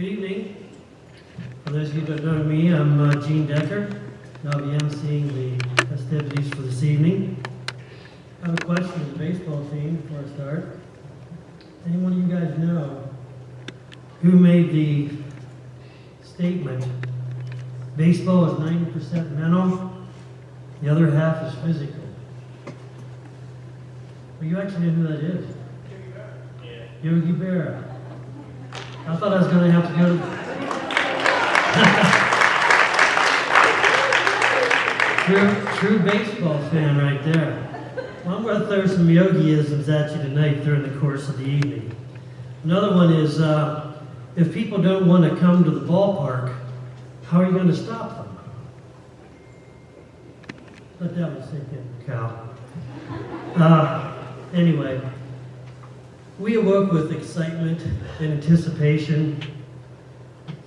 evening. For those of you that don't know me, I'm Gene Decker, and I'll be emceeing the festivities for this evening. I have a question for the baseball team before I start. Anyone of you guys know who made the statement, baseball is 90% mental, the other half is physical? Well, you actually know who that is. Yogi Berra. I thought I was going to have to go to... True baseball fan right there. Well, I'm going to throw some Yogi-isms at you tonight during the course of the evening. Another one is, if people don't want to come to the ballpark, how are you going to stop them? Let that one sink in, Cal. Anyway, we awoke with excitement and anticipation,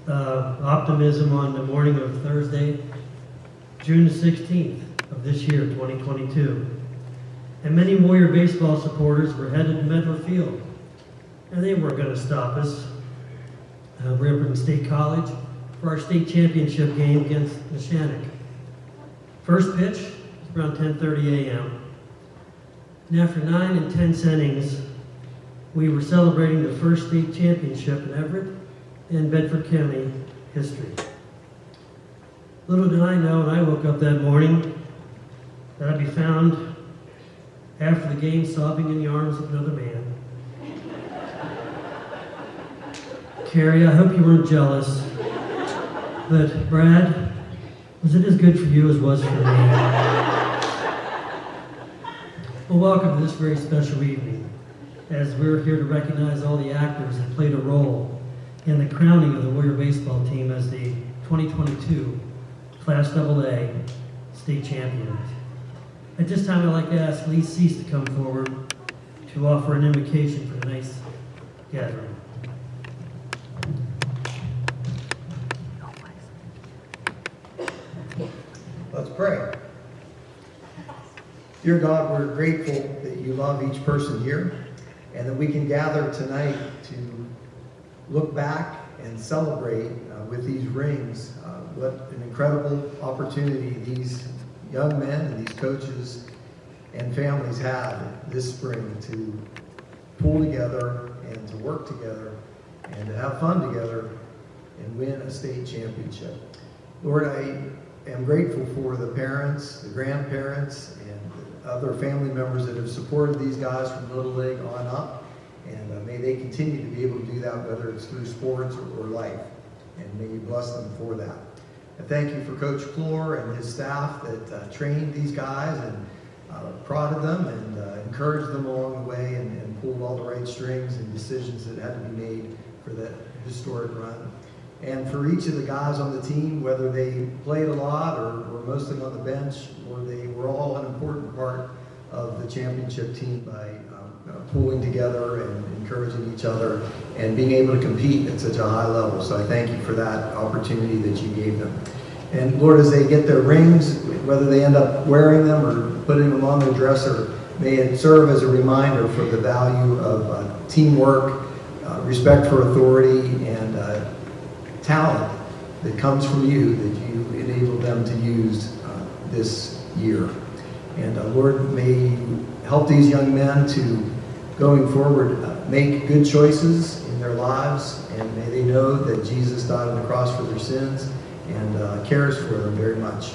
optimism on the morning of Thursday, June the 16th of this year, 2022. And many Warrior baseball supporters were headed to Medler Field, and they weren't going to stop us. We're up in State College for our state championship game against Neshannock. First pitch was around 10:30 a.m. And after 9 intense innings, we were celebrating the first state championship in Everett and Bedford County history. Little did I know when I woke up that morning that I'd be found after the game sobbing in the arms of another man. Carrie, I hope you weren't jealous, but Brad, was it as good for you as was for me? Well, welcome to this very special evening, as we're here to recognize all the actors that played a role in the crowning of the Warrior baseball team as the 2022 Class AA state champions. At this time, I'd like to ask Lee Cease to come forward to offer an invocation for tonight's gathering. Let's pray. Dear God, we're grateful that you love each person here and that we can gather tonight to look back and celebrate with these rings what an incredible opportunity these young men and these coaches and families had this spring to pull together and to work together and to have fun together and win a state championship. Lord, I am grateful for the parents, the grandparents, and other family members that have supported these guys from Little League on up. And may they continue to be able to do that, whether it's through sports or life. And may you bless them for that. I thank you for Coach Clore and his staff that trained these guys and prodded them and encouraged them along the way and pulled all the right strings and decisions that had to be made for that historic run. And for each of the guys on the team, whether they played a lot or were mostly on the bench, or they were all an important part of the championship team by pulling together and encouraging each other and being able to compete at such a high level. So I thank you for that opportunity that you gave them. And Lord, as they get their rings, whether they end up wearing them or putting them on their dresser, may it serve as a reminder for the value of teamwork, respect for authority, and talent that comes from you that you enable them to use this year. And Lord, may you help these young men to, going forward, make good choices in their lives, and may they know that Jesus died on the cross for their sins and cares for them very much.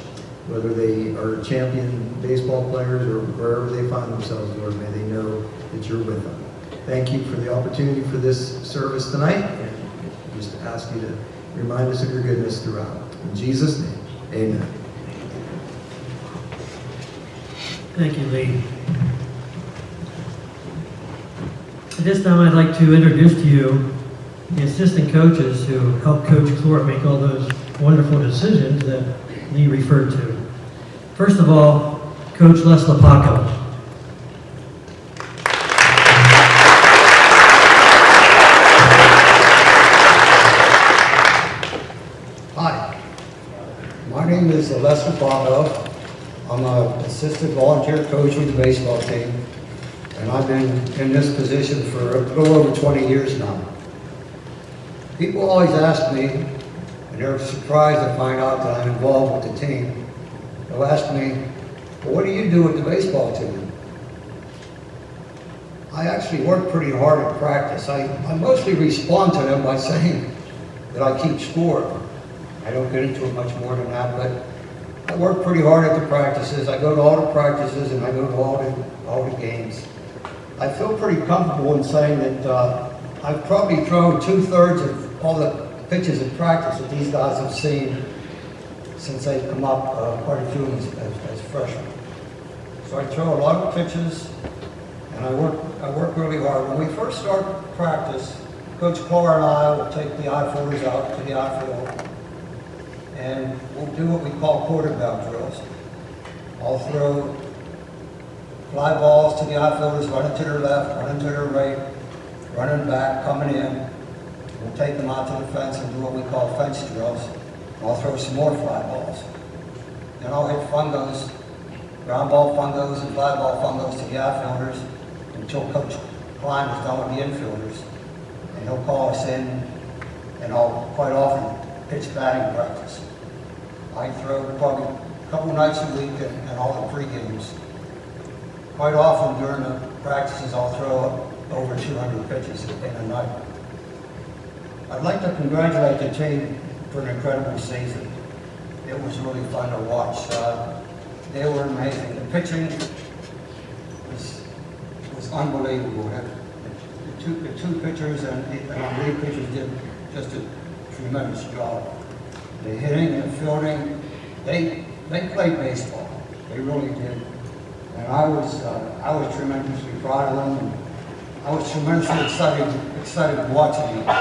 Whether they are champion baseball players or wherever they find themselves, Lord, may they know that you're with them. Thank you for the opportunity for this service tonight, and just ask you to remind us of your goodness throughout. In Jesus' name, amen. Thank you, Lee. At this time, I'd like to introduce to you the assistant coaches who helped Coach Clore make all those wonderful decisions that Lee referred to. First of all, Coach Les Lapaco. Hi, my name is Les Lapaco. I'm an assistant volunteer coach with the baseball team, and I've been in this position for a little over 20 years now. People always ask me, and they're surprised to find out that I'm involved with the team. They'll ask me, well, what do you do with the baseball team? I actually work pretty hard at practice. I mostly respond to them by saying that I keep score. I don't get into it much more than that, but I work pretty hard at the practices. I go to all the practices and I go to all the games. I feel pretty comfortable in saying that I've probably thrown 2/3 of all the pitches in practice that these guys have seen since they've come up, quite a few as freshmen. So I throw a lot of pitches, and I work really hard. When we first start practice, Coach Clark and I will take the outfielders out to the outfield, and we'll do what we call quarterback drills. I'll throw fly balls to the outfielders, running to their left, running to their right, running back, coming in. We'll take them out to the fence and do what we call fence drills. I'll throw some more fly balls. Then I'll hit fungos, ground ball fungos and fly ball fungos to the outfielders until Coach Klein is done with the infielders. And he'll call us in, and I'll quite often pitch batting practice. I throw probably a couple nights a week and all the pre-games. Quite often during the practices, I'll throw over 200 pitches in a night. I'd like to congratulate the team for an incredible season. It was really fun to watch. They were amazing. The pitching was unbelievable. The two pitchers and our lead pitchers did just a tremendous job. The hitting and the fielding, they played baseball. They really did. And I was tremendously proud of them. And I was tremendously excited watching them.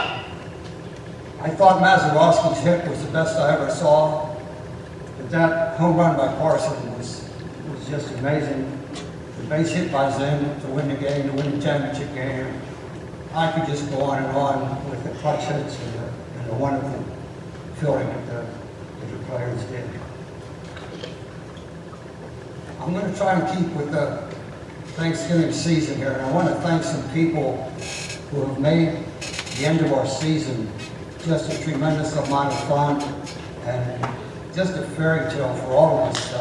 I thought Mazeroski's hit was the best I ever saw, but that home run by Parson was just amazing. The base hit by Zim to win the game, to win the championship game. I could just go on and on with the clutch hits and the wonderful fielding that the players did. I'm going to try and keep with the Thanksgiving season here, and I want to thank some people who have made the end of our season just a tremendous amount of fun and just a fairy tale for all of us.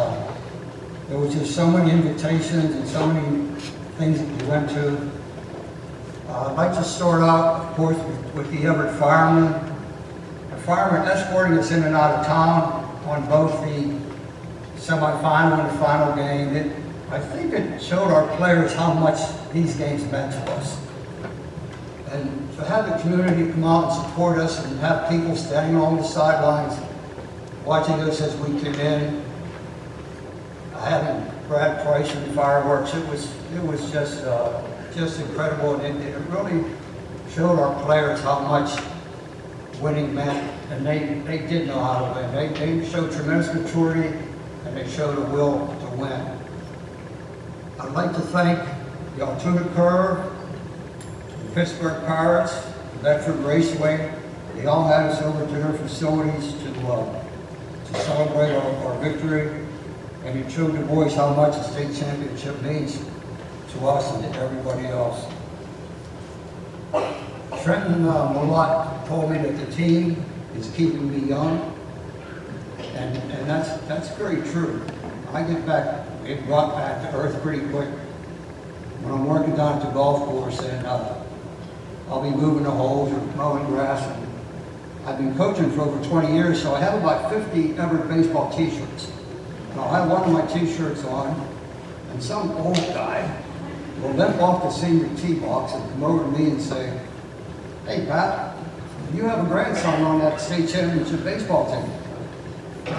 There was just so many invitations and so many things that we went to. I'd like to start out, of course, with the Everett firemen. The firemen escorting us in and out of town on both the semifinal and the final game. I think it showed our players how much these games meant to us. And to have the community come out and support us and have people standing along the sidelines watching us as we came in, having Brad Price and fireworks, it was just incredible, and it really showed our players how much winning meant, and they did know how to win. They showed tremendous maturity, and they showed a will to win. I'd like to thank the Altoona Curve, the Pittsburgh Pirates, the Bedford Raceway. They all had us over to their facilities to celebrate our victory, and it showed the boys how much the state championship means to us and to everybody else. Trenton Mollott told me that the team is keeping me young, and that's very true. I get brought back to earth pretty quick when I'm working down at the golf course, and I'll be moving the holes or mowing grass. And I've been coaching for over 20 years, so I have about 50 Everett baseball t-shirts. And I'll have one of my t-shirts on, and some old guy will limp off the senior tee box and come over to me and say, "Hey Pat, you have a grandson on that state championship baseball team."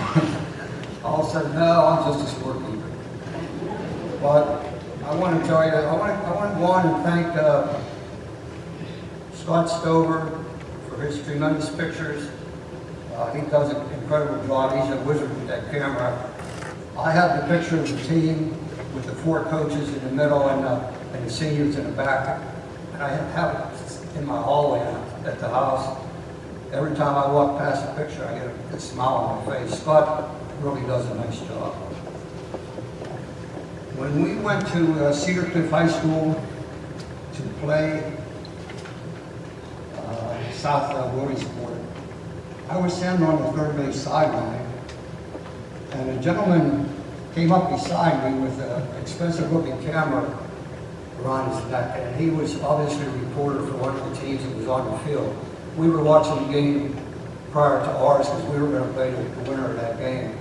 I'll say, "No, I'm just a scorekeeper." But I want to tell you, I want to go on and thank Scott Stover for his tremendous pictures. He does an incredible job. He's a wizard with that camera. I have the picture of the team with the 4 coaches in the middle and the seniors in the back. And I have it in my hallway at the house. Every time I walk past the picture, I get a smile on my face. Scott really does a nice job. When we went to Cedar Cliff High School to play South Williamsport. I was standing on the third base sideline, and a gentleman came up beside me with an expensive-looking camera around his neck, and he was obviously a reporter for one of the teams that was on the field. We were watching the game prior to ours because we were going to play the winner of that game.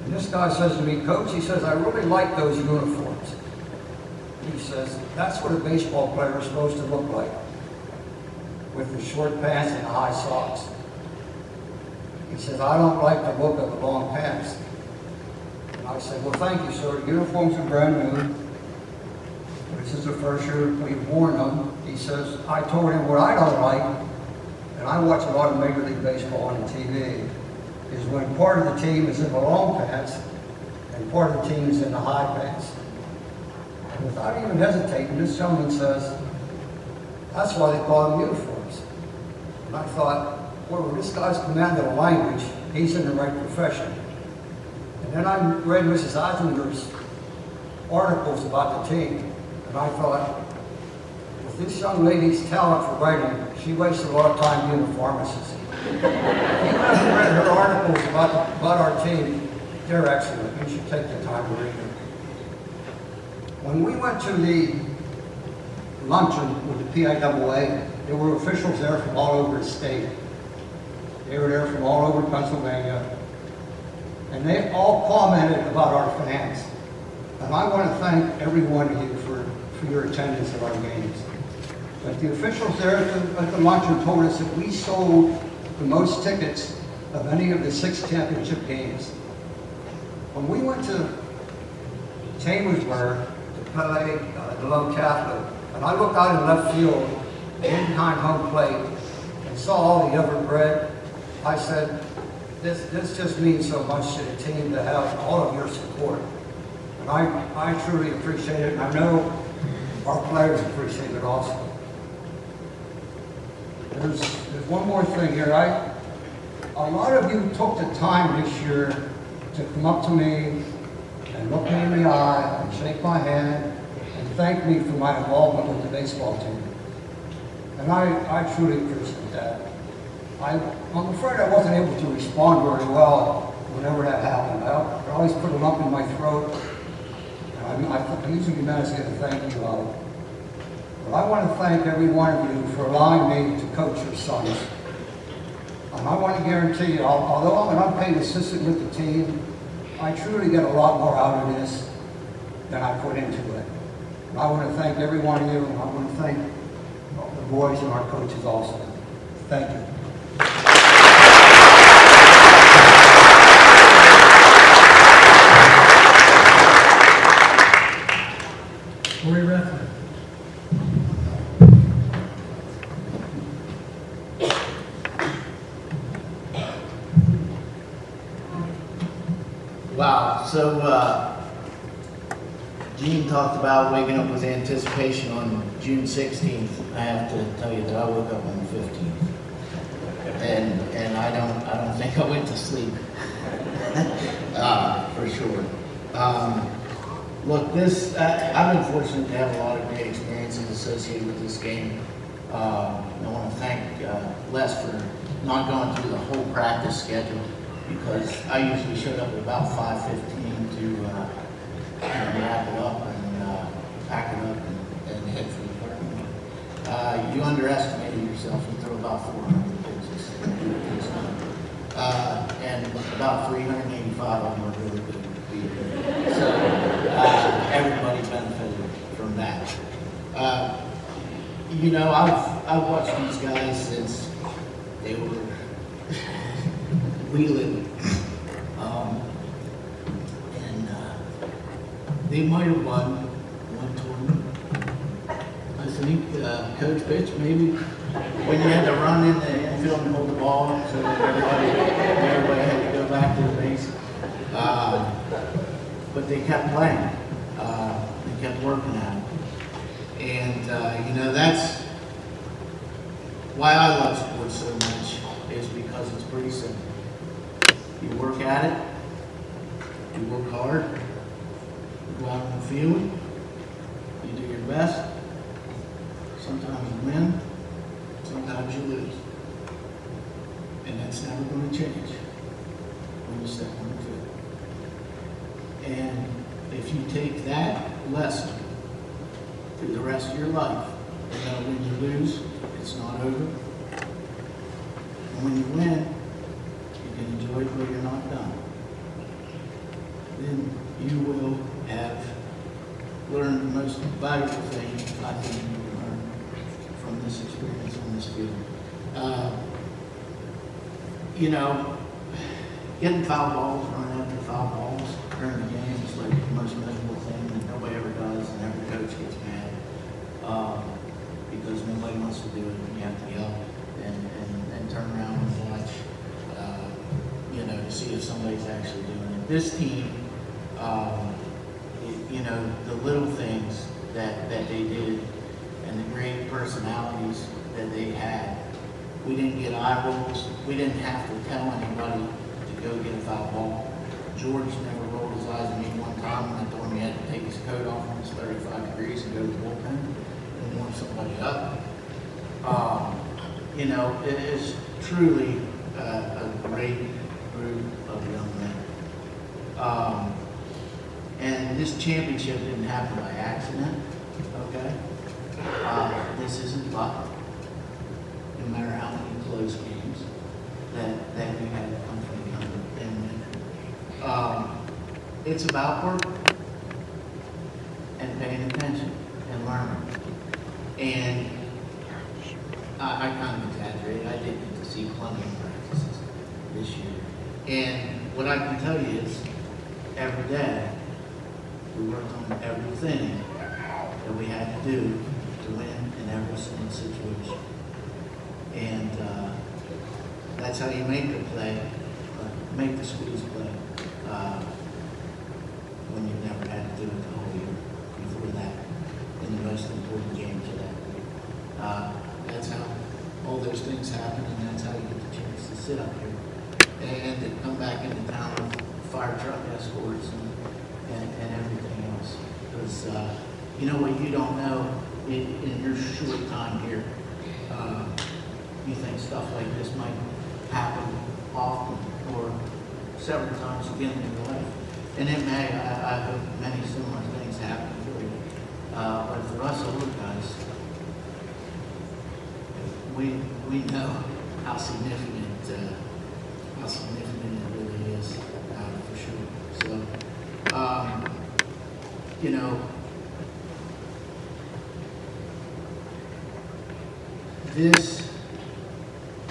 And this guy says to me, "Coach," he says, "I really like those uniforms." He says, "That's what a baseball player is supposed to look like, with the short pants and the high socks." He says, "I don't like the look of the long pants." And I said, "Well, thank you, sir. The uniforms are brand new. This is the first year we've worn them." He says, "I told him what I don't like, and I watch a lot of Major League Baseball on the TV, is when part of the team is in the long pants and part of the team is in the high pants." And without even hesitating, this gentleman says, "That's why they call them uniforms." And I thought, well, this guy's command of the language, he's in the right profession. And then I read Mrs. Eisenberg's articles about the team, and I thought, with this young lady's talent for writing, she wasted a lot of time being a pharmacist. If you haven't read her articles about our team, they're excellent. You should take the time to read them. When we went to the luncheon with the PIAA, there were officials there from all over the state. They were there from all over Pennsylvania, and they all commented about our fans. And I want to thank every one of you for your attendance at our games. But the officials there at the luncheon told us that we sold the most tickets of any of the 6 championship games. When we went to Chambersburg to play the Lone Catholic, and I looked out in left field, behind home plate, and saw all the Everbread, I said, this just means so much to the team to have all of your support. And I truly appreciate it, and I know our players appreciate it also. There's one more thing here. A lot of you took the time this year to come up to me and look me in the eye and shake my hand and thank me for my involvement with the baseball team. And I truly appreciate that. I'm afraid I wasn't able to respond very well whenever that happened. I always put a lump in my throat. And I usually manage to get a thank you out. But I want to thank every one of you for allowing me to coach your sons. And I want to guarantee you, although I'm an unpaid assistant with the team, I truly get a lot more out of this than I put into it. And I want to thank every one of you, and I want to thank the boys and our coaches also. Thank you. Corey Reffner. Wow, so Gene talked about waking up with anticipation on June 16th. I have to tell you that I woke up on the 15th, and I don't think I went to sleep for sure. Look, I've been fortunate to have a lot of great experiences associated with this game. I want to thank Les for not going through the whole practice schedule, because I usually showed up at about 5:15 to wrap it up and pack it up and head for the parking lot. You underestimated yourself. You threw about 400 pitches. And about 385 of them were really good. So everybody benefited from that. You know, I've watched these guys since they were wheeling, and they might have won one tournament. I think Coach Pitch, maybe when you had to run in the infield and hold the ball so that everybody had to go back to the base. But they kept playing. They kept working at it. And, you know, that's why I love sports so much, is because it's pretty simple. You work at it, you work hard, you go out in the field, you do your best. Sometimes you win, sometimes sometimes you lose. And that's never going to change when you step on the field. And if you take that lesson through the rest of your life, you know when you lose, it's not over. And when you win, you can enjoy it where you're not done. Then you will have learned the most valuable thing I think you can learn from this experience on this field. You know, getting foul balls, running after foul balls during the game is like the most miserable thing that nobody ever does, and every coach gets mad because nobody wants to do it, and you have to yell and turn around and watch, you know, to see if somebody's actually doing it. This team, you know, the little things that they did and the great personalities that they had. We didn't get eye rolls. We didn't have to tell anybody to go get a foul ball. George never rolled his eyes at me one time when I told him he had to take his coat off when it's 35 degrees and go to the bullpen and warm somebody up. You know, it is truly a great group of young men. And this championship didn't happen by accident, okay? This isn't luck. No matter how many close games that we had to come from behind and win. It's about work and paying attention and learning. And I kind of exaggerated. I did get to see plenty of practices this year. And what I can tell you is every day we worked on everything that we had to do to win in every single situation. And that's how you make the play, make the schools play when you've never had to do it the whole year before that in the most important game to that week. That's how all those things happen, and that's how you get the chance to sit up here and to come back into town with fire truck escorts and everything else. Because you know what you don't know in your short time here. You think stuff like this might happen often or several times again in your life. And it may, I hope many similar things happen for you. But for us older guys, we know how significant it really is, for sure. So, you know,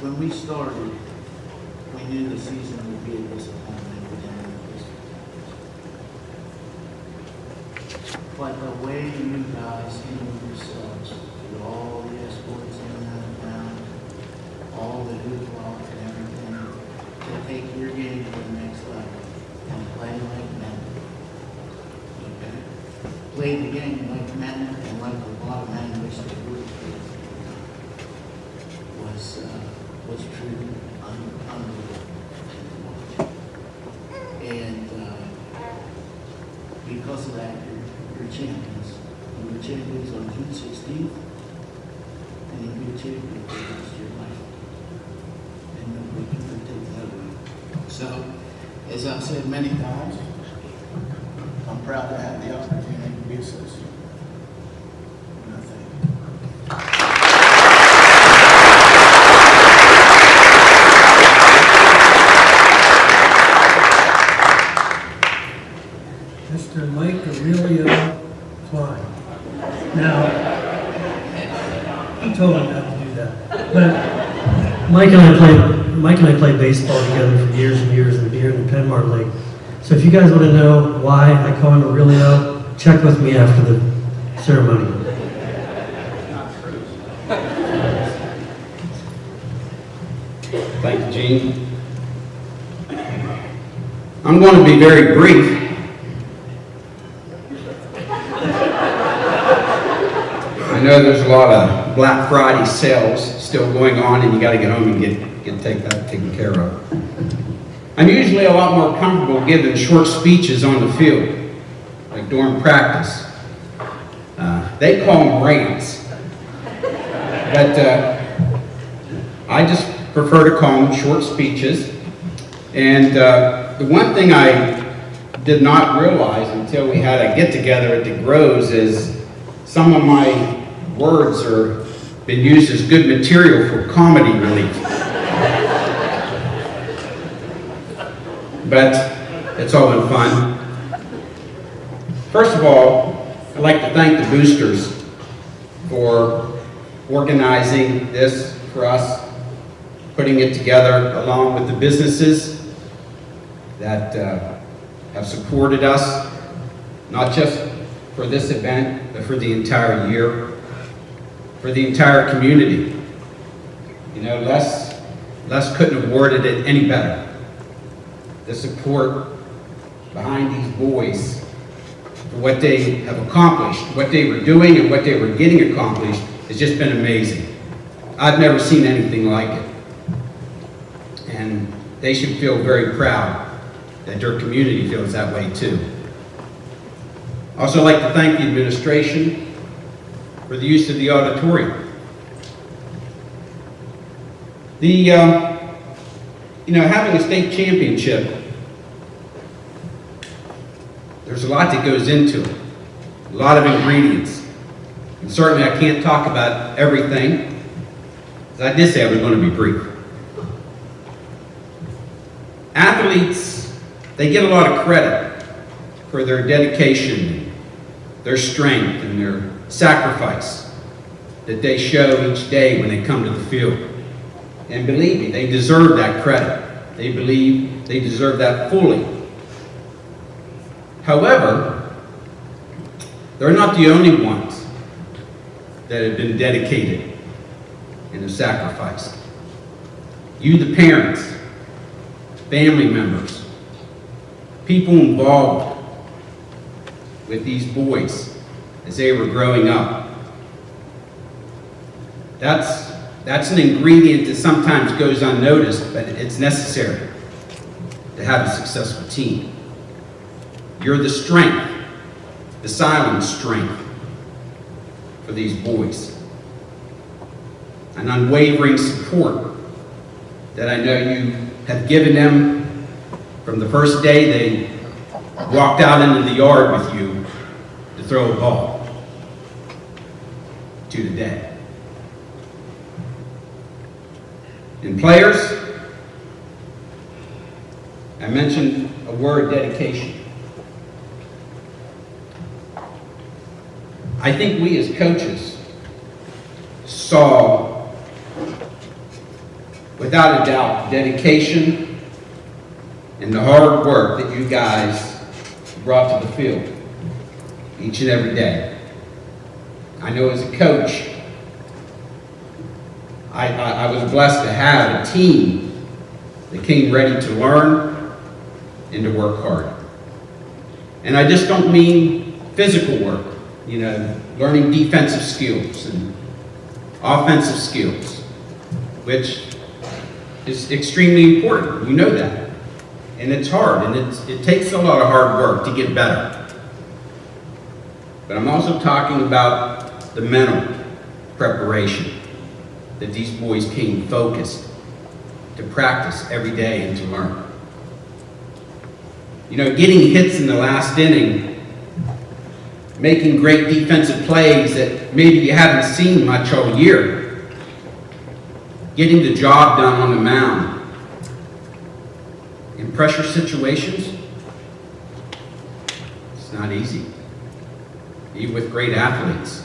when we started, we knew the season would be a disappointment. But the way you guys handled yourselves through all the escorts in and out of town, all the hoopla and everything, to take your game to the next level and play like men. Okay? Play the game like men and like a lot of men wish they would was truly unbelievable. And because of that, you're champions. You were champions on June 16th, and you'll be champions for the rest of your life. And nobody can take that away. So, as I've said many times, I'm proud to have the opportunity to be associated. And I thank you. Mr. Mike Aurelio Klein. Now, he told me not to do that. But Mike and I played baseball together for years and years here in the Penmar League. So if you guys want to know why I call him Aurelio, check with me after the ceremony. Thank you, Gene. I'm going to be very brief. I know there's a lot of Black Friday sales still going on, and you got to get home and take that taken care of. I'm usually a lot more comfortable giving short speeches on the field, like during practice. They call them rants. But I just prefer to call them short speeches. And the one thing I did not realize until we had a get-together at the Groves is some of my words are been used as good material for comedy relief. But it's all been fun. First of all, I'd like to thank the boosters for organizing this for us, putting it together along with the businesses that have supported us, not just for this event, but for the entire year, for the entire community. You know, Les couldn't have worded it any better. The support behind these boys for what they have accomplished, what they were doing and what they were getting accomplished has just been amazing. I've never seen anything like it. And they should feel very proud that their community feels that way too. I'd also like to thank the administration for the use of the auditorium. Having a state championship, there's a lot that goes into it, a lot of ingredients. And certainly I can't talk about everything, as I did say I was going to be brief. Athletes, they get a lot of credit for their dedication, their strength, and their sacrifice that they show each day when they come to the field. And believe me, they deserve that credit. They believe they deserve that fully. However, they're not the only ones that have been dedicated and have sacrificed. You, the parents, family members, people involved with these boys as they were growing up. That's an ingredient that sometimes goes unnoticed, but it's necessary to have a successful team. You're the strength, the silent strength for these boys. An unwavering support that I know you have given them from the first day they walked out into the yard with you to throw a ball to today. And players, I mentioned a word, dedication. I think we as coaches saw, without a doubt, dedication and the hard work that you guys brought to the field each and every day. I know as a coach, I was blessed to have a team that came ready to learn and to work hard. And I just don't mean physical work, learning defensive skills and offensive skills, which is extremely important. You know that. And it's hard, and it takes a lot of hard work to get better. But I'm also talking about the mental preparation that these boys came focused to practice every day and to learn. Getting hits in the last inning, making great defensive plays that maybe you haven't seen much all year, getting the job done on the mound. In pressure situations, it's not easy, even with great athletes.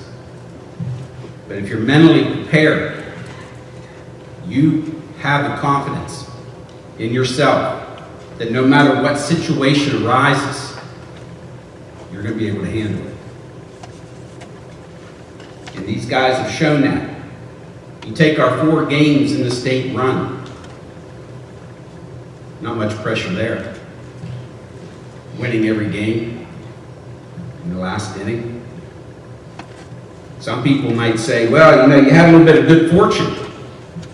But if you're mentally prepared, you have the confidence in yourself that no matter what situation arises, you're going to be able to handle it. And these guys have shown that. You take our 4 games in the state run, not much pressure there. Winning every game in the last inning. Some people might say, well, you had a little bit of good fortune.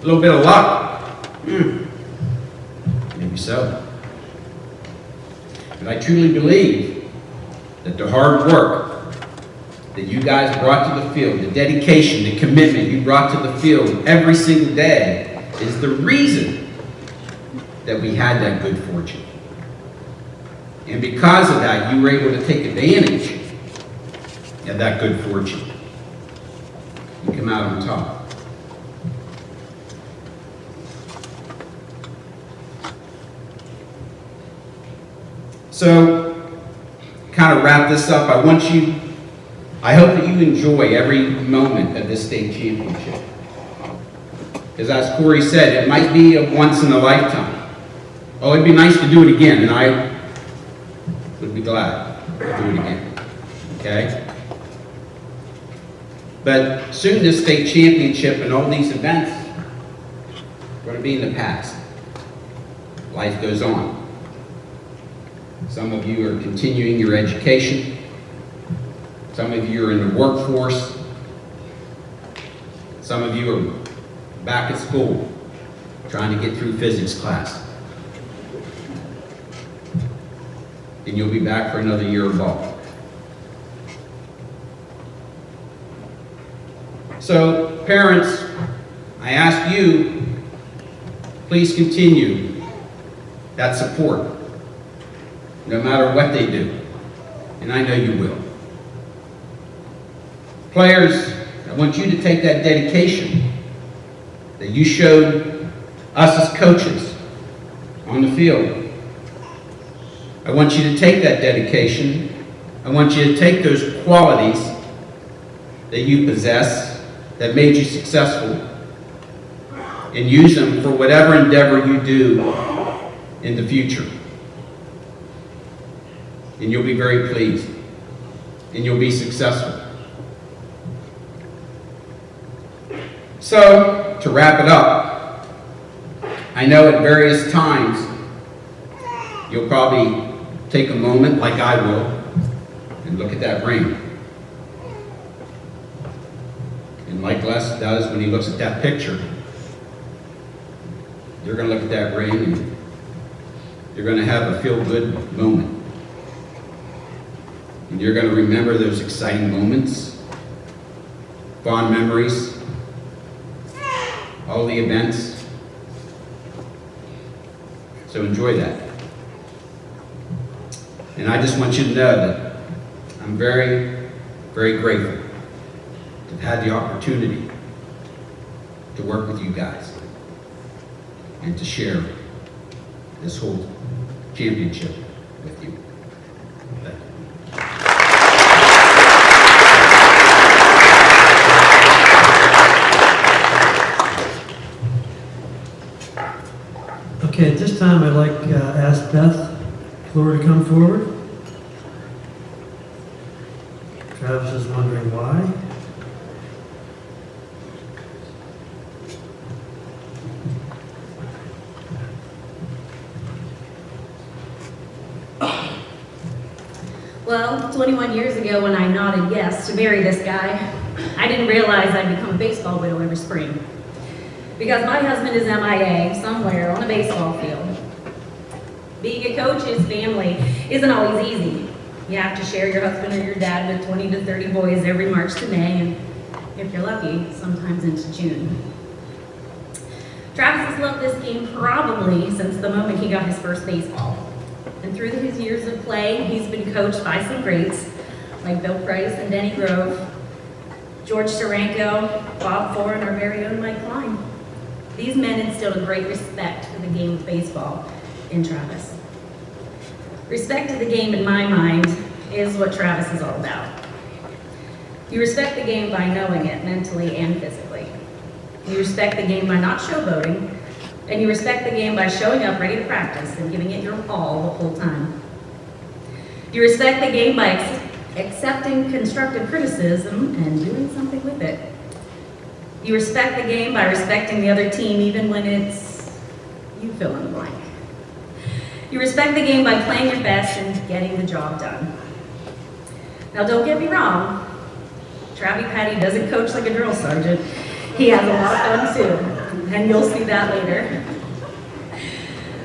A little bit of luck. Maybe so. But I truly believe that the hard work that you guys brought to the field, the dedication, the commitment you brought to the field every single day is the reason that we had that good fortune. And because of that, you were able to take advantage of that good fortune and come out on top. So, kind of wrap this up, I hope that you enjoy every moment of this state championship. Because as Corey said, it might be a once in a lifetime. Oh, it'd be nice to do it again, and I would be glad to do it again. Okay? But soon this state championship and all these events are going to be in the past. Life goes on. Some of you are continuing your education. Some of you are in the workforce. Some of you are back at school trying to get through physics class. And you'll be back for another year of ball. So, parents, I ask you, please continue that support, no matter what they do. And I know you will. Players, I want you to take that dedication that you showed us as coaches on the field. I want you to take that dedication. I want you to take those qualities that you possess that made you successful and use them for whatever endeavor you do in the future. And you'll be very pleased and you'll be successful. So, to wrap it up, I know at various times you'll probably take a moment, like I will, and look at that ring. And like Les does when he looks at that picture, you're going to look at that ring and you're going to have a feel-good moment. And you're going to remember those exciting moments, fond memories, all the events. So enjoy that. And I just want you to know that I'm very, very grateful to have had the opportunity to work with you guys and to share this whole championship with you. Thank you. Okay, at this time I'd like to ask Beth Fleur to come forward. Travis is wondering why. Well, 21 years ago when I nodded yes to marry this guy, I didn't realize I'd become a baseball widow every spring. Because my husband is MIA somewhere on a baseball field. Being a coach's family isn't always easy. You have to share your husband or your dad with 20 to 30 boys every March to May, and if you're lucky, sometimes into June. Travis has loved this game probably since the moment he got his first baseball. And through his years of play, he's been coached by some greats like Bill Price and Denny Grove, George Taranko, Bob Ford, and our very own Mike Klein. These men instilled a great respect for the game of baseball in Travis. Respect to the game, in my mind, is what Travis is all about. You respect the game by knowing it mentally and physically. You respect the game by not showboating, and you respect the game by showing up ready to practice and giving it your all the whole time. You respect the game by accepting constructive criticism and doing something with it. You respect the game by respecting the other team even when it's you fill in the blank. You respect the game by playing your best and getting the job done. Now don't get me wrong, Travie Patty doesn't coach like a drill sergeant. He has a lot of fun too, and you'll see that later.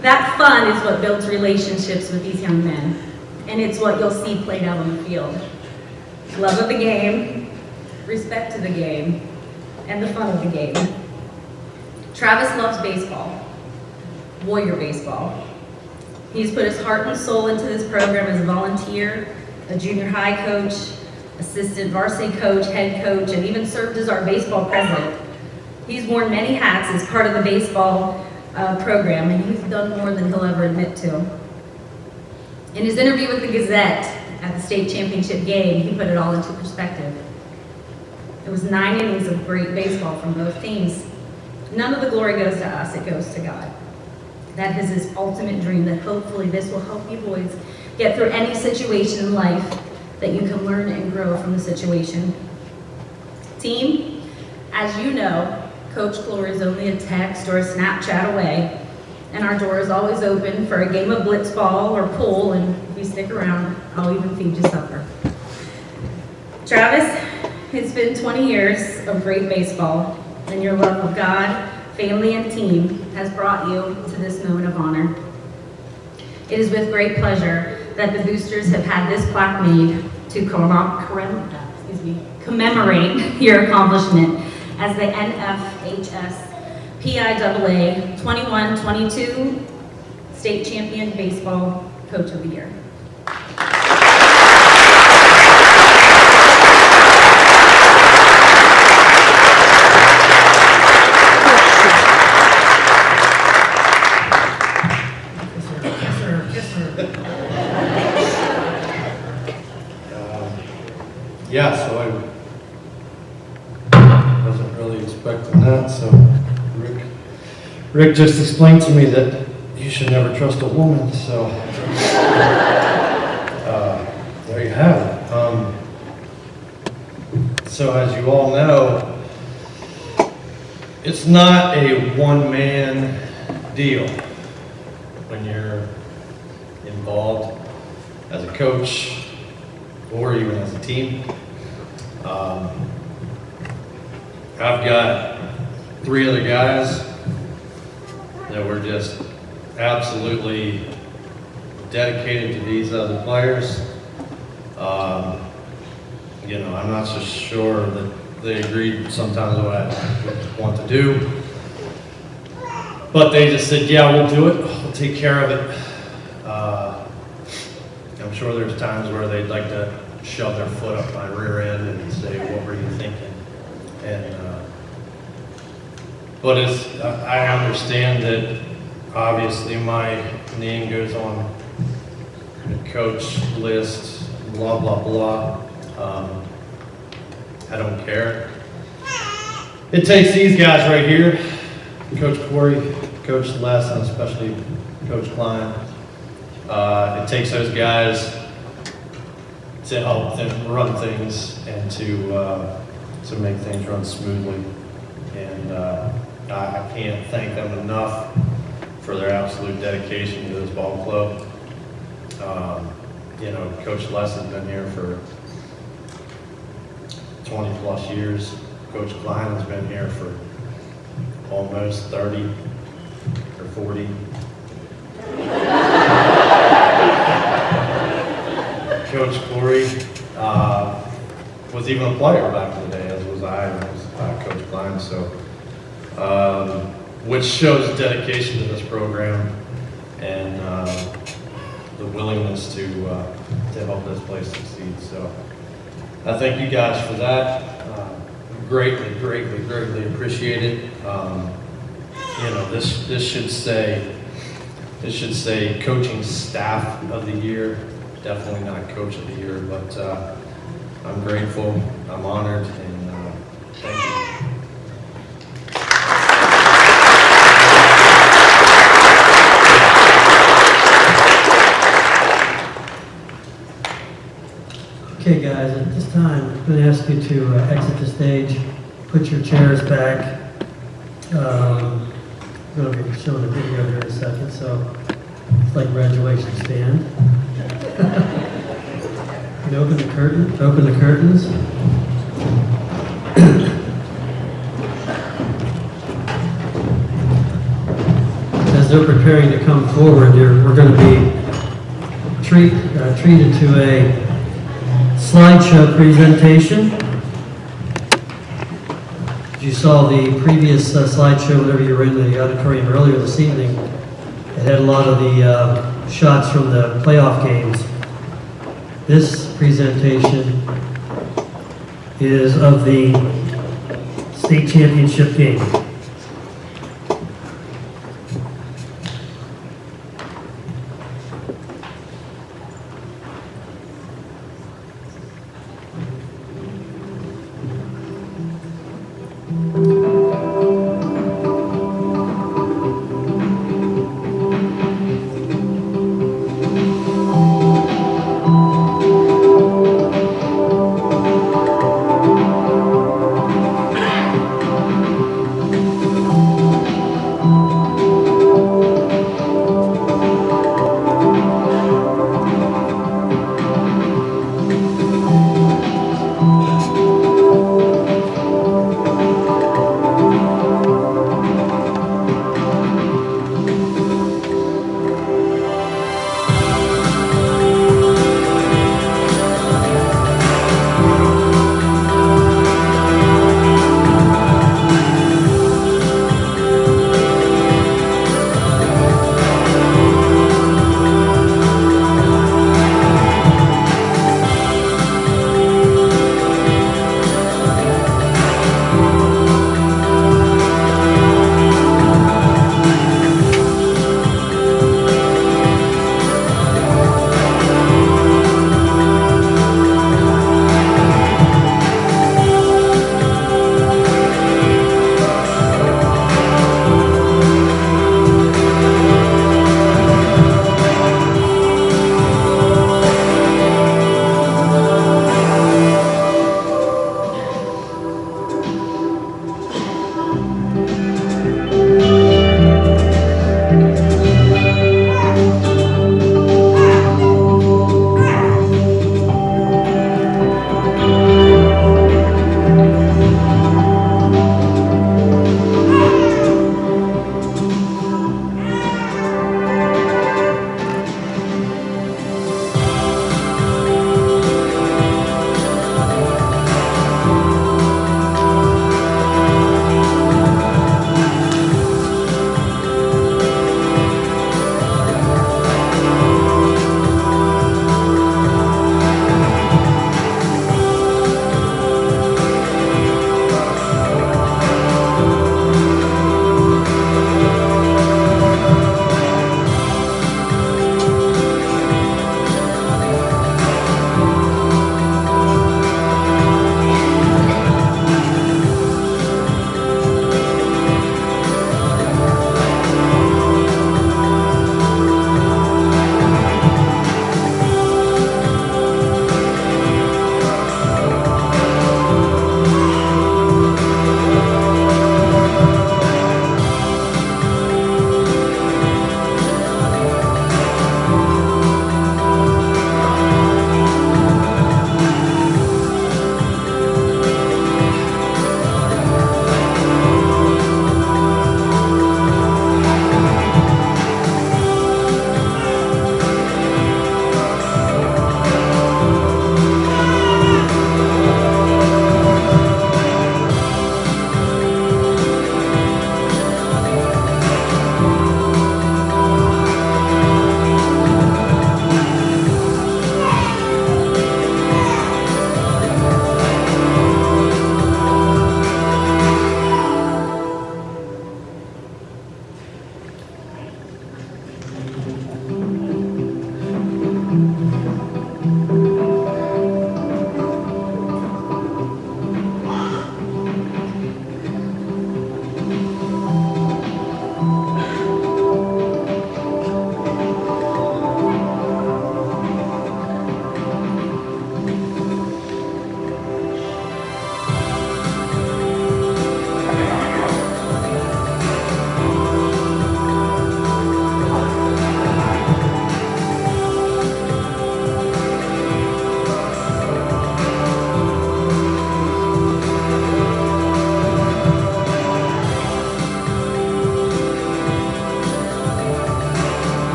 That fun is what builds relationships with these young men, and it's what you'll see played out on the field. Love of the game, respect to the game, and the fun of the game. Travis loves baseball, Warrior baseball. He's put his heart and soul into this program as a volunteer, a junior high coach, assistant varsity coach, head coach, and even served as our baseball president. He's worn many hats as part of the baseball program, and he's done more than he'll ever admit to. In his interview with the Gazette at the state championship game, he put it all into perspective. It was 9 innings of great baseball from both teams. None of the glory goes to us, it goes to God. That is his ultimate dream, that hopefully this will help you boys get through any situation in life, that you can learn and grow from the situation. Team, as you know, Coach Glory is only a text or a Snapchat away, and our door is always open for a game of blitzball or pool, and if you stick around, I'll even feed you supper. Travis, it's been 20 years of great baseball, and your love of God, family, and team has brought you to this moment of honor. It is with great pleasure that the boosters have had this plaque made to commemorate your accomplishment as the NFHS PIAA 21-22 State Champion Baseball Coach of the Year. Yeah, so I wasn't really expecting that, so Rick just explained to me that you should never trust a woman, so there you have it. So as you all know, it's not a one-man deal when you're involved as a coach or even as a team. I've got 3 other guys that were just absolutely dedicated to these other players. You know, I'm not so sure that they agreed sometimes what I want to do, but they just said, yeah, we'll do it, we'll take care of it. I'm sure there's times where they'd like to shove their foot up my rear end and say, what were you thinking? And but I understand that obviously my name goes on the coach list, blah, blah, blah. I don't care. It takes these guys right here, Coach Corey, Coach Les, and especially Coach Klein. It takes those guys to help them run things and to make things run smoothly. And I can't thank them enough for their absolute dedication to this ball club. You know, Coach Les has been here for 20 plus years. Coach Klein has been here for almost 30 or 40. Coach Corey was even a player back in the day, as was I, and was Coach Klein. So, which shows dedication to this program and the willingness to help this place succeed. So, I thank you guys for that. Greatly, greatly, greatly appreciate it. You know, this should say coaching staff of the year. Definitely not coach of the year, but I'm grateful, I'm honored, and thank you. Okay, guys, at this time, I'm going to ask you to exit the stage, put your chairs back. I'm going to be showing a video here in a second, so it's like graduation stand. And open the curtains. As they're preparing to come forward, we're going to be treated to a slideshow presentation. you saw the previous slideshow, whenever you were in the auditorium earlier this evening, it had a lot of the shots from the playoff games. This presentation is of the state championship game.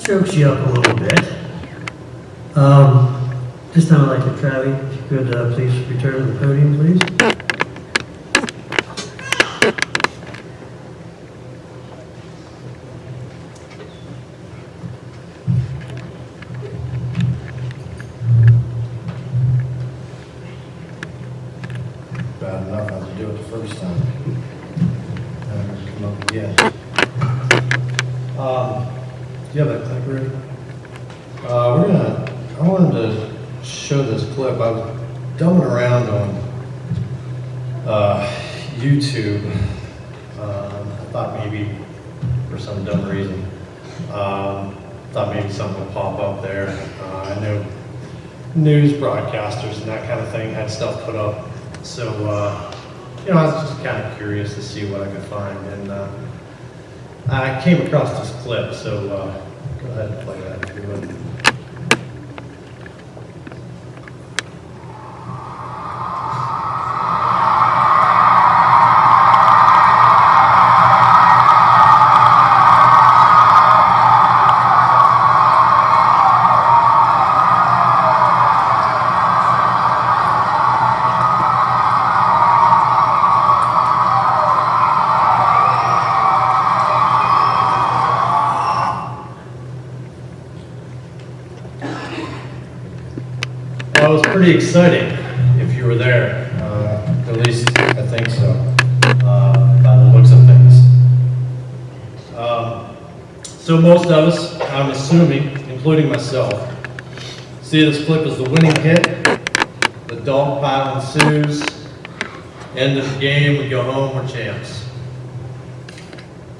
strokes you up a little bit. This time I'd like to, Travi, if you could please return to the podium, please. Bad enough not to do it the first time. Come up again. Do you have that clip ready? I wanted to show this clip. I was dumbing around on YouTube. I thought maybe, for some dumb reason, thought maybe something would pop up there. I know news broadcasters and that kind of thing had stuff put up. So, I was just kind of curious to see what I could find. And I came across this clip, so go ahead and play that if you would. Well, it was pretty exciting if you were there. At least I think so, by the looks of things. So most of us, I'm assuming, including myself, see this clip as the winning hit. The dog pile ensues. End of the game, we go home, we're champs.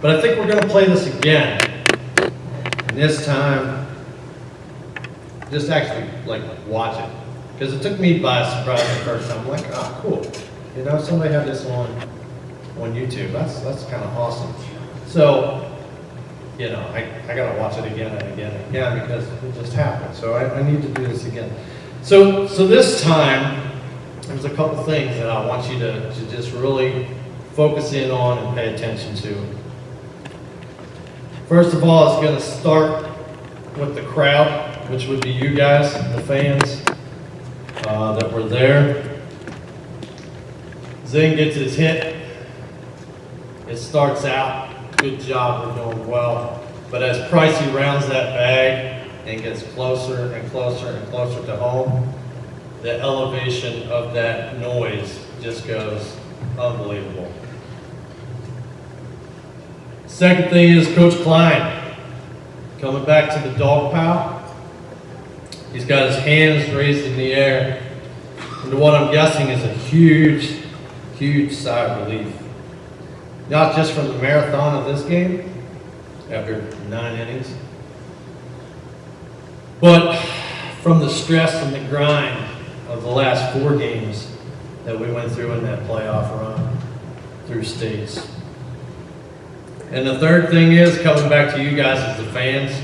But I think we're going to play this again. And this time, just actually watch it. Because it took me by surprise the first time. I'm like, oh, cool. Somebody had this on YouTube. That's kind of awesome. So, I got to watch it again and again and again because it just happened. So I need to do this again. So this time, there's a couple things that I want you to just really focus in on and pay attention to. First of all, it's going to start with the crowd, which would be you guys, the fans. That were there. Zing gets his hit. It starts out, good job, we're doing well. But as Pricey rounds that bag and gets closer and closer and closer to home, the elevation of that noise just goes unbelievable. Second thing is Coach Klein coming back to the dog pile. He's got his hands raised in the air. And what I'm guessing is a huge, huge sigh of relief. Not just from the marathon of this game, after 9 innings, but from the stress and the grind of the last 4 games that we went through in that playoff run through states. And the third thing is coming back to you guys as the fans,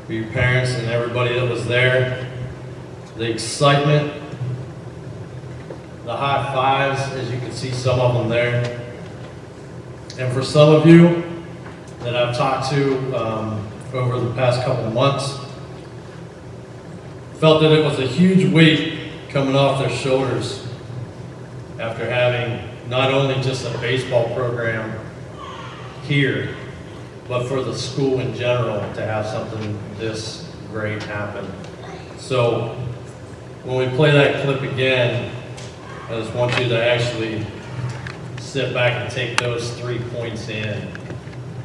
for your parents and everybody that was there, the excitement, the high fives, as you can see some of them there. And for some of you that I've talked to over the past couple months, felt that it was a huge weight coming off their shoulders after having not only just a baseball program here, but for the school in general to have something this great happen. So when we play that clip again, I just want you to actually sit back and take those 3 points in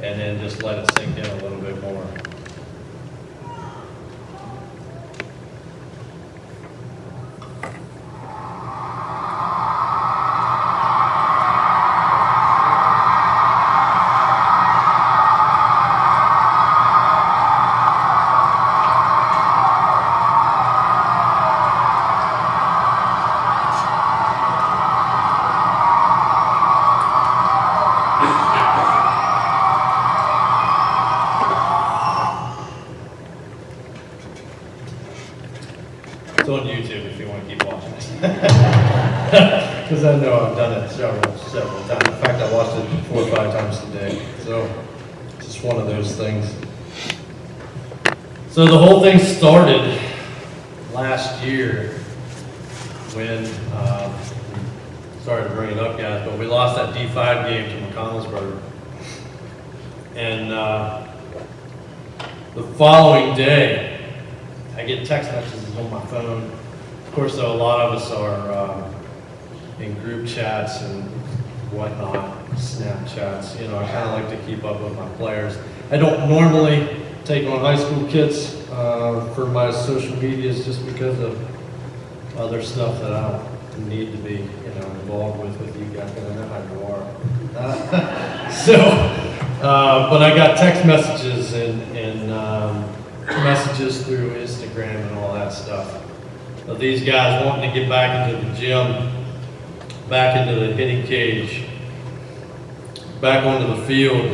and then just let it sink in a little bit more. It's on YouTube if you want to keep watching it. Because I know I've done it several times. In fact, I watched it 4 or 5 times today. So it's just one of those things. So the whole thing started last year when we started bringing up guys, but we lost that D5 game to McConnellsburg. And the following day, I get text messages on my phone. Of course, though, a lot of us are in group chats and whatnot, Snapchats. You know, I kind of like to keep up with my players. I don't normally take on high school kids for my social medias just because of other stuff that I don't need to be, involved with you guys, because I know how you are. But I got text messages and messages through Instagram and all that stuff of these guys wanting to get back into the gym, back into the hitting cage, back onto the field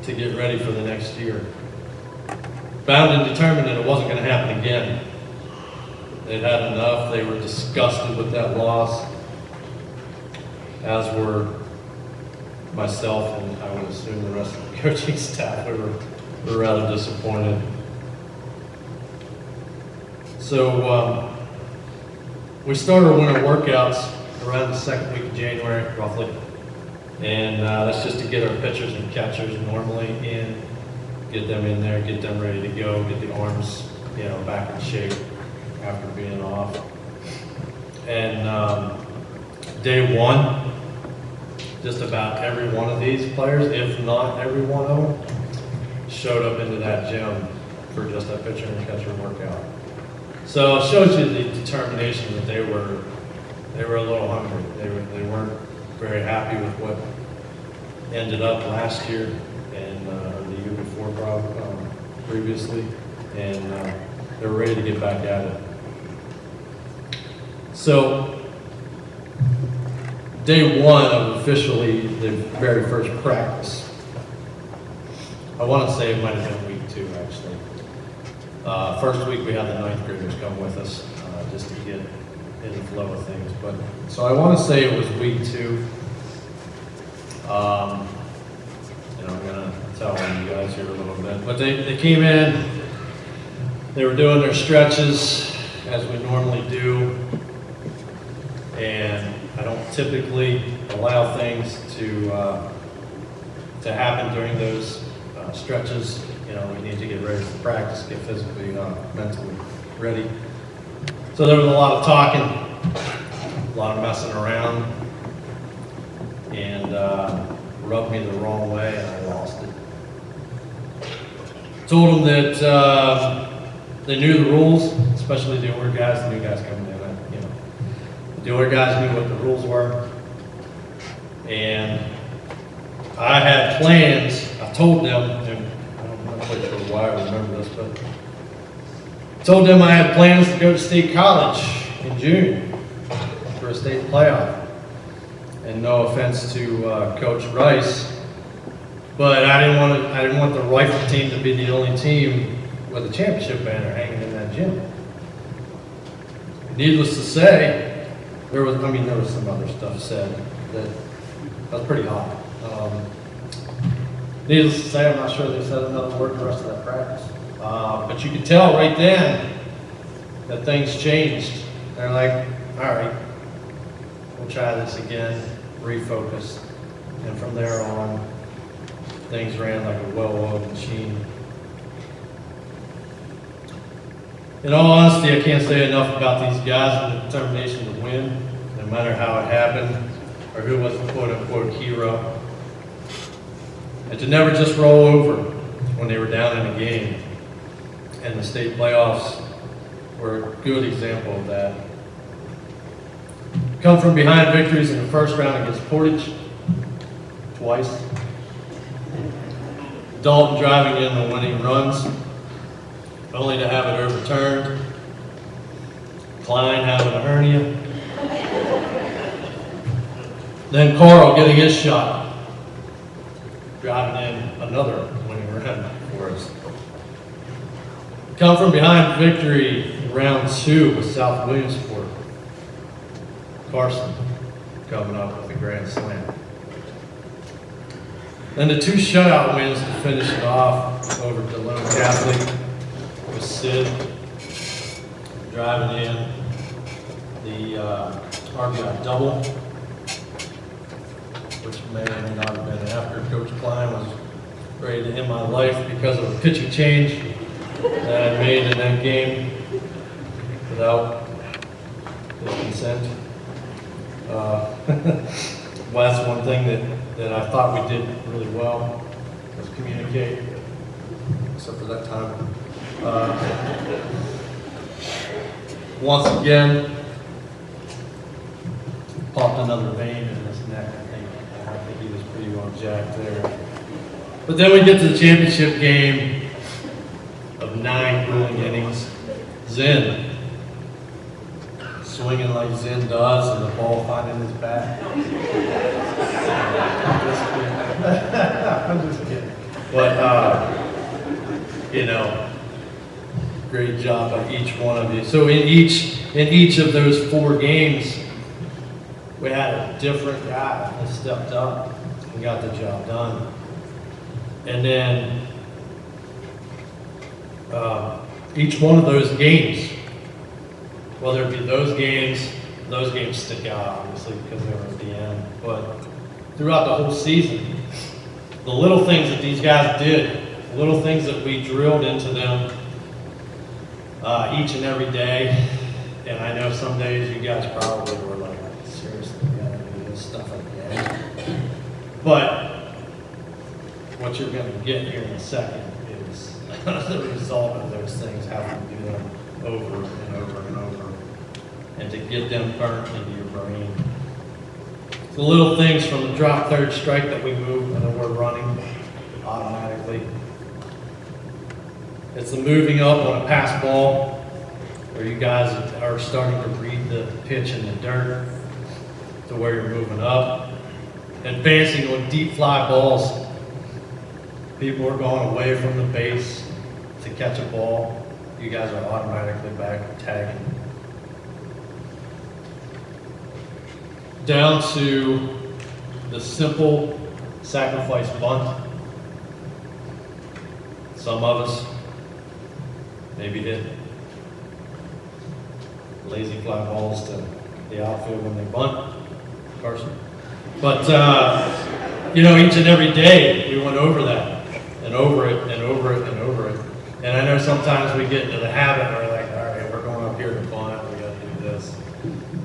to get ready for the next year. Bound and determined that it wasn't going to happen again. They'd had enough. They were disgusted with that loss, as were myself and I would assume the rest of the coaching staff. We were rather disappointed. So we started winter workouts around the second week of January, roughly. And that's just to get our pitchers and catchers normally in, get them in there, get them ready to go, get the arms, back in shape after being off. And day one, just about every one of these players, if not every one of them, showed up into that gym for just a pitcher and catcher workout. So it shows you the determination that they were a little hungry. They weren't very happy with what ended up last year and the year before previously, and they were ready to get back at it. So day one of officially the very first practice, I want to say it might have been week 2 actually. First week we had the 9th graders come with us just to get in the flow of things. But so I want to say it was week 2. I'm gonna tell you guys here a little bit. But they came in, they were doing their stretches as we normally do, and I don't typically allow things to happen during those stretches. We need to get ready for practice, get physically, mentally ready. So there was a lot of talking, a lot of messing around, and rubbed me the wrong way, and I lost it. Told them that they knew the rules, especially the older guys, the new guys coming in. The older guys knew what the rules were, and I had plans. I told them, and I'm not quite sure why I remember this, but told them I had plans to go to state college in June for a state playoff. And no offense to Coach Rice, but I didn't want the rifle team to be the only team with a championship banner hanging in that gym. Needless to say, there was some other stuff said that was pretty hot. Needless to say, I'm not sure they said another word the rest of that practice. But you could tell right then that things changed. They're like, all right, we'll try this again, refocus. And from there on, things ran like a well-oiled machine. In all honesty, I can't say enough about these guys and the determination to win, no matter how it happened or who was the quote-unquote hero. And to never just roll over when they were down in a game. And the state playoffs were a good example of that. Come from behind victories in the first round against Portage, twice. Dalton driving in the winning runs, only to have it overturned. Klein having a hernia. Then Carl getting his shot, driving in another winning run for us. Come from behind victory in round 2 with South Williamsport. Carson coming up with a grand slam. Then the 2 shutout wins to finish it off over Delone Catholic with Sid, driving in the RBI double, which may or may not have been after Coach Klein was ready to end my life because of a pitching change that I made in that game without his consent. Well, that's one thing that I thought we did really well, was communicate, except for that time. Once again, popped another vein in his neck, I think he was pretty well jacked there. But then we get to the championship game of 9 grueling innings. Zen, swinging like Zen does, and the ball finding his bat. I'm just kidding. But, you know, great job by each one of you. So in each of those 4 games, we had a different guy that stepped up and got the job done. And then each one of those games, whether it be those games stick out obviously because they were at the end, but throughout the whole season, the little things that these guys did, the little things that we drilled into them each and every day, and I know some days you guys probably were like, seriously, we gotta do this stuff again. But what you're going to get here in a second is the result of those things, having to do them over and over and over, and to get them burnt into your brain. The little things from the drop third strike that we move when we're running automatically. It's the moving up on a pass ball where you guys are starting to read the pitch in the dirt to where you're moving up. Advancing on deep fly balls. People are going away from the base to catch a ball. You guys are automatically back tagging. Down to the simple sacrifice bunt. Some of us maybe hit lazy fly balls to the outfield when they bunt, Carson. But, you know, each and every day we went over that. And over it, and over it, and over it. And I know sometimes we get into the habit where we're like, all right, we're going up here to bunt, we gotta do this.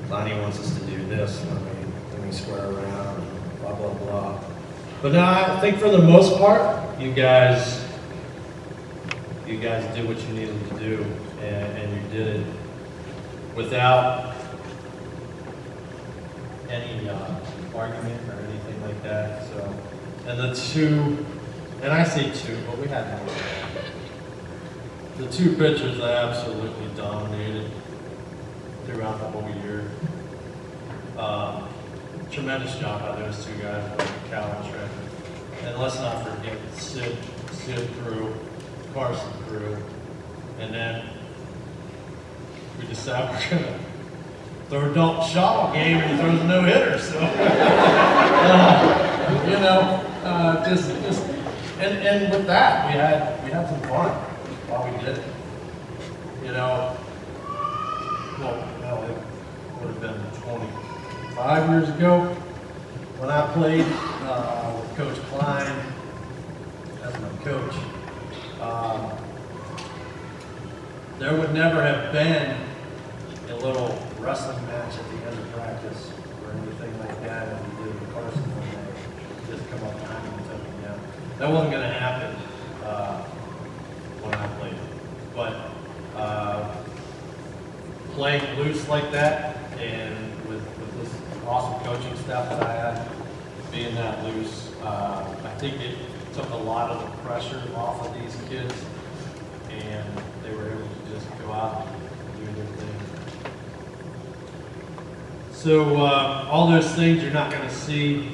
Lonnie wants us to do this when we square around, blah, blah, blah. But no, I think for the most part, you guys did what you needed to do, and you did it without any argument or anything like that. So, and the two, and I say 2, but we had more. The 2 pitchers that absolutely dominated throughout the whole year. Tremendous job by those 2 guys, Cal and Trent. And let's not forget Sid threw, Carson threw, and then we decided we're gonna throw a Dalton Shaw game and he throws a no-hitter. So, you know, just. And with that, we had some fun while we did it. You know, well, it would have been 25 years ago when I played with Coach Klein as my coach. There would never have been a little wrestling match at the end of practice or anything like that as we did with Carson one day. Just come up behind him and took him down. That wasn't going to happen when I played. But playing loose like that, and with this awesome coaching staff that I had, being that loose, I think it took a lot of the pressure off of these kids, and they were able to just go out and do their thing. So all those things you're not going to see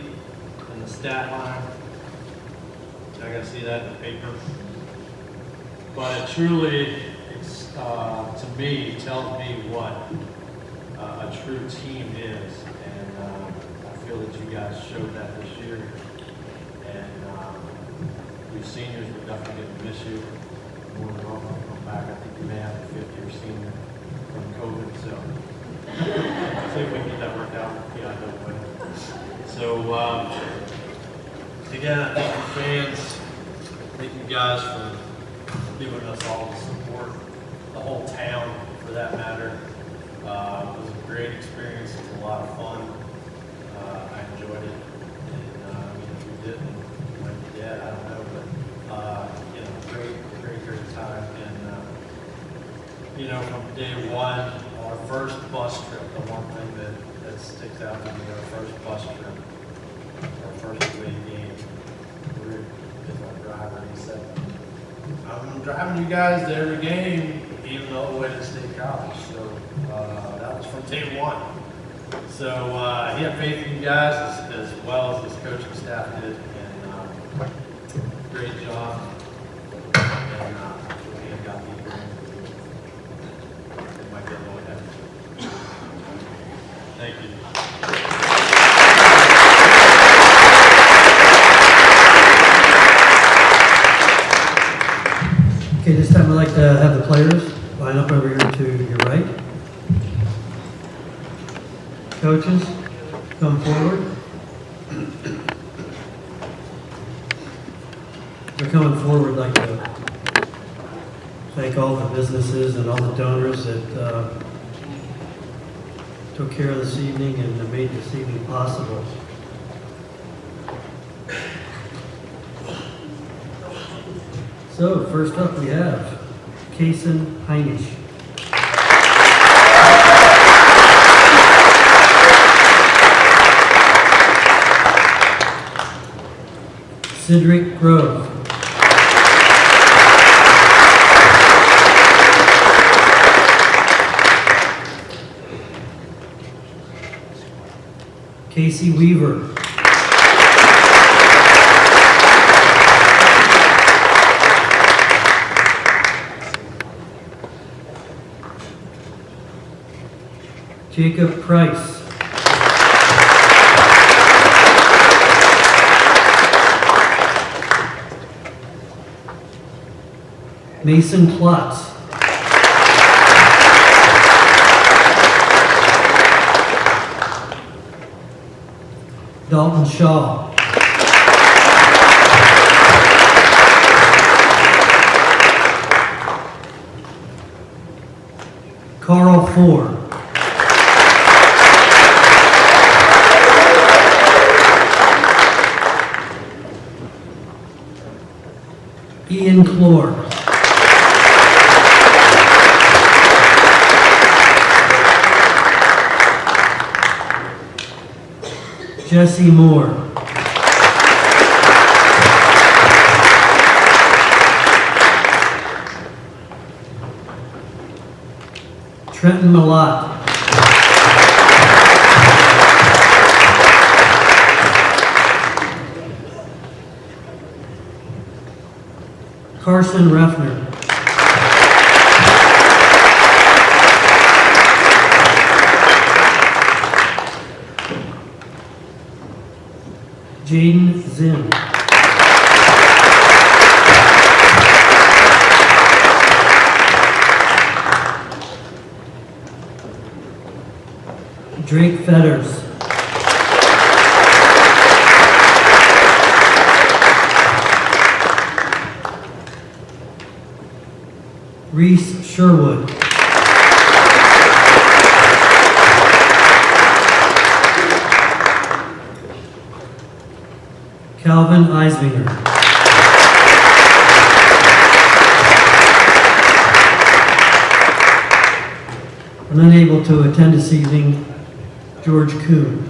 in the stat line. I gotta see that in the paper. But it truly, to me, tells me what a true team is. And I feel that you guys showed that this year. And you seniors, we're definitely going to miss you. More than welcome to come back. I think we may have a fifth-year senior from COVID, so see if we can get that worked out. Yeah, I know way. So again, I thank the fans, thank you guys for giving us all the support, the whole town for that matter. It was a great experience. It was a lot of fun. I enjoyed it. And if you didn't, you might be dead. I don't know, but great time. And from day one, our first bus trip, the one thing that sticks out to me, our first bus trip, our first away game, Rick is our driver. He said, "I'm driving you guys to every game, even though it went to State College." So that was from day one. So he had faith in you guys as well as his coaching staff did, and great job. And we got the agreement. It might get a little heavy. Thank you. Okay, this time I'd like to have the players line up over here to your right. Coaches, come forward. They're coming forward. I'd like to thank all the businesses and all the donors that took care of this evening and made this evening possible. So, first up we have Kason Heinisch. Cedric Grove. Casey Weaver. Jacob Price. Mason Klotz. Dalton Shaw. Carl Ford. Ian Clore. Jesse Moore. Trenton Malott. Carson Reffner. Jaden Zinn. Drake Fetters. Reese Sherwood. Calvin Eisbinger. And unable to attend this evening, George Kuhn.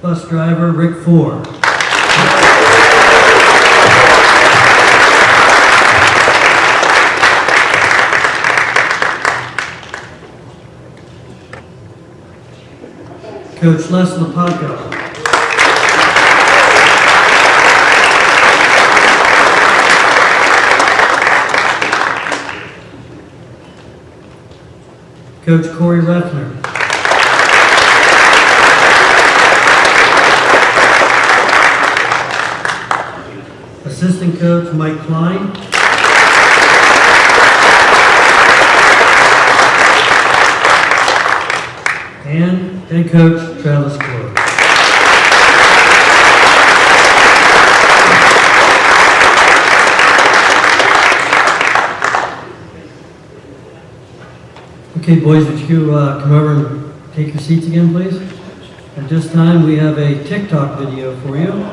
Bus driver Rick Ford. Coach Les Lapaco. Coach Corey Reffner. assistant coach Mike Klein, and head coach Travis Corey. Okay, boys, would you come over and take your seats again, please? At this time, we have a TikTok video for you.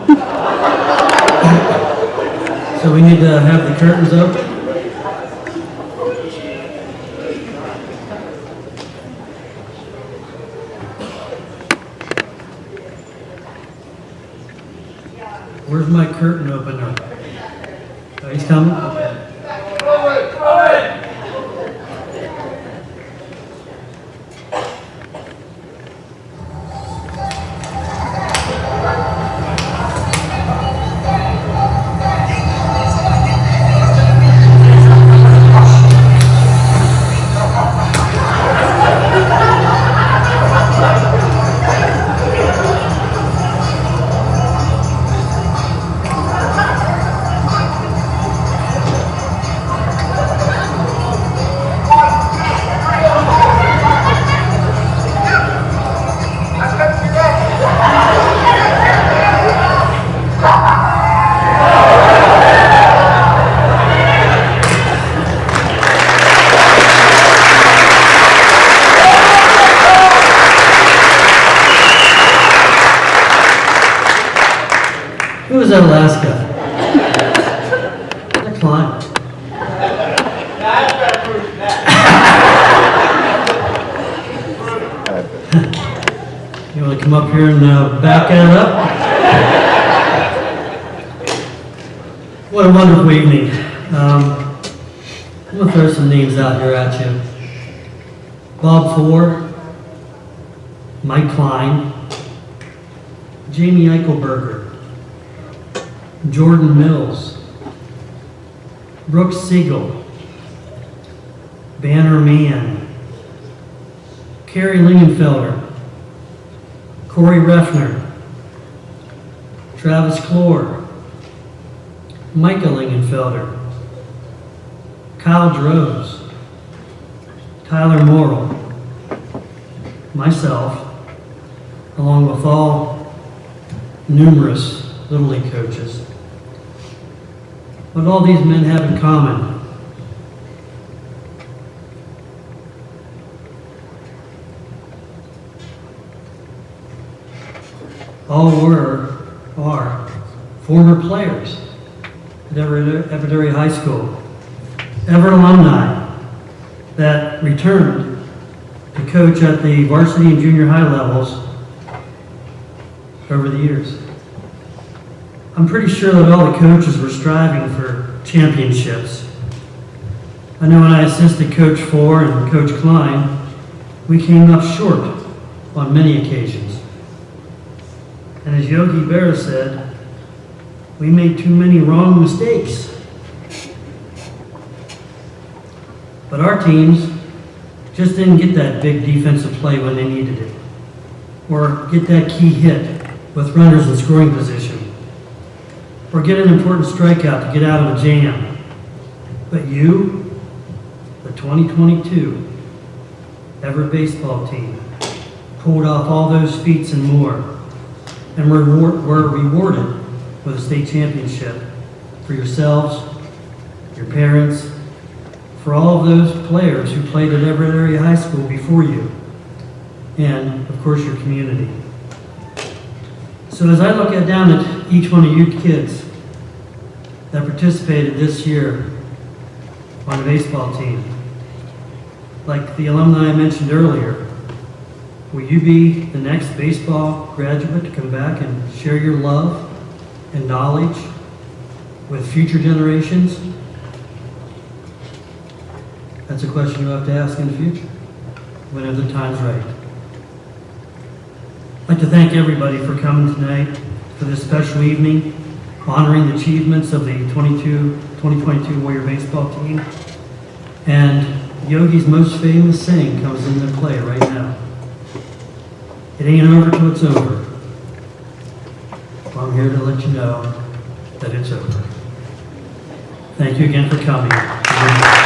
So we need to have the curtains open. Where's my curtain opener? Oh, he's coming? Okay. Who was that last guy? That Klein. You want to come up here and back that up? What a wonderful evening. I'm going to throw some names out here at you. Bob Ford, Mike Klein, Jamie Eichelberger, Jordan Mills, Brooks Siegel, Banner Mann, Carrie Lingenfelder, Corey Reffner, Travis Clore, Micah Lingenfelder, Kyle Droz, Tyler Morrill, myself, along with all numerous Little League coaches. What all these men have in common? All are former players at Everett High School, Everett alumni that returned to coach at the varsity and junior high levels over the years. I'm pretty sure that all the coaches were striving for championships. I know when I assisted Coach Ford and Coach Klein, we came up short on many occasions. And as Yogi Berra said, we made too many wrong mistakes. But our teams just didn't get that big defensive play when they needed it, or get that key hit with runners in scoring position, or get an important strikeout to get out of a jam. But you, the 2022 Everett baseball team, pulled off all those feats and more, and were rewarded with a state championship for yourselves, your parents, for all of those players who played at Everett Area High School before you, and of course your community. So as I look down at each one of you kids that participated this year on the baseball team, like the alumni I mentioned earlier, will you be the next baseball graduate to come back and share your love and knowledge with future generations? That's a question you have to ask in the future, whenever the time's right. I'd like to thank everybody for coming tonight for this special evening, honoring the achievements of the 2022 Warrior baseball team. And Yogi's most famous saying comes into play right now. It ain't over till it's over. Well, I'm here to let you know that it's over. Thank you again for coming.